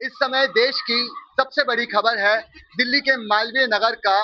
इस समय देश की सबसे बड़ी खबर है दिल्ली के मालवीय नगर का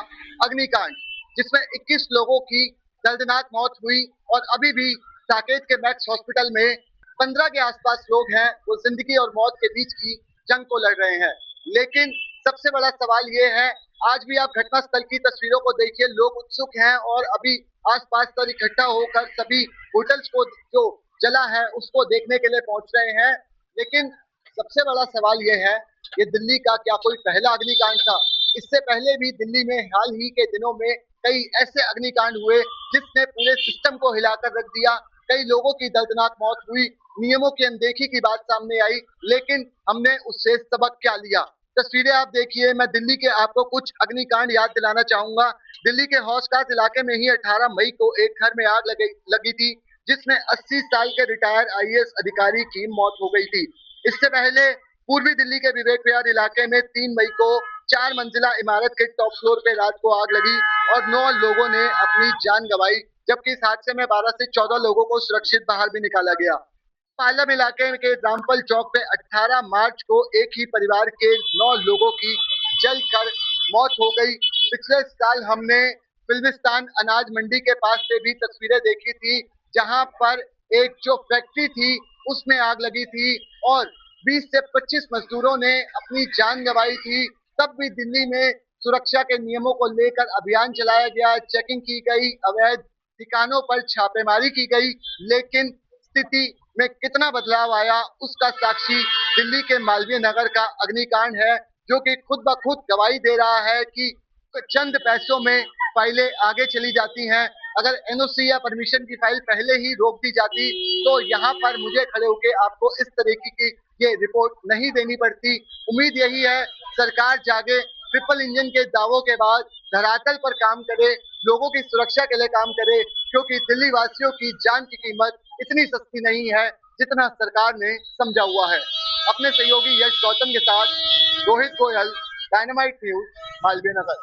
अग्निकांड, जिसमें 21 लोगों की दर्दनाक मौत हुई और अभी भी साकेत के मैक्स हॉस्पिटल में 15 के आसपास लोग हैं, वो जिंदगी और मौत के बीच की जंग को लड़ रहे हैं। लेकिन सबसे बड़ा सवाल ये है, आज भी आप घटनास्थल की तस्वीरों को देखिए, लोग उत्सुक हैं और अभी आसपास पर इकट्ठा होकर सभी होटल्स को जो जला है उसको देखने के लिए पहुंच रहे हैं। लेकिन सबसे बड़ा सवाल यह है, ये दिल्ली का क्या कोई पहला अग्निकांड था? इससे पहले भी दिल्ली में हाल ही के दिनों में कई ऐसे अग्निकांड हुए जिसने पूरे सिस्टम को हिलाकर रख दिया। कई लोगों की दर्दनाक मौत हुई, नियमों की अनदेखी की बात सामने आई, लेकिन हमने उससे सबक क्या लिया? तस्वीरें आप देखिए, मैं दिल्ली के आपको कुछ अग्निकांड याद दिलाना चाहूंगा। दिल्ली के हौज खास इलाके में ही 18 मई को एक घर में आग लगी थी, जिसमें 80 साल के रिटायर्ड आईएएस अधिकारी की मौत हो गई थी। इससे पहले पूर्वी दिल्ली के विवेक विहार इलाके में 3 मई को 4 मंजिला इमारत के टॉप फ्लोर पे रात को आग लगी और 9 लोगों ने अपनी जान गंवाई, जबकि इस हादसे में 12 से 14 लोगों को सुरक्षित बाहर भी निकाला गया। पालम इलाके के रामपल चौक पे 18 मार्च को एक ही परिवार के 9 लोगों की जलकर मौत हो गई। पिछले साल हमने फिल्मिस्तान अनाज मंडी के पास से भी तस्वीरें देखी थी, जहां पर एक जो फैक्ट्री थी उसमें आग लगी थी और 20 से 25 मजदूरों ने अपनी जान गंवाई थी। तब भी दिल्ली में सुरक्षा के नियमों को लेकर अभियान चलाया गया, चेकिंग की गई, अवैध ठिकानों पर छापेमारी की गई, लेकिन स्थिति में कितना बदलाव आया उसका साक्षी दिल्ली के मालवीय नगर का अग्निकांड है, जो कि खुद ब खुद गवाही दे रहा है कि चंद पैसों में फाइलें आगे चली जाती हैं। अगर एनओसी या परमिशन की फाइल पहले ही रोक दी जाती तो यहाँ पर मुझे खड़े होकर आपको इस तरीके की ये रिपोर्ट नहीं देनी पड़ती। उम्मीद यही है सरकार जागे, ट्रिपल इंजन के दावों के बाद धरातल पर काम करे, लोगों की सुरक्षा के लिए काम करे, क्योंकि दिल्ली वासियों की जान की कीमत इतनी सस्ती नहीं है जितना सरकार ने समझा हुआ है। अपने सहयोगी यश गौतम के साथ रोहित गोयल, डायनामाइट न्यूज, मालवीय नगर।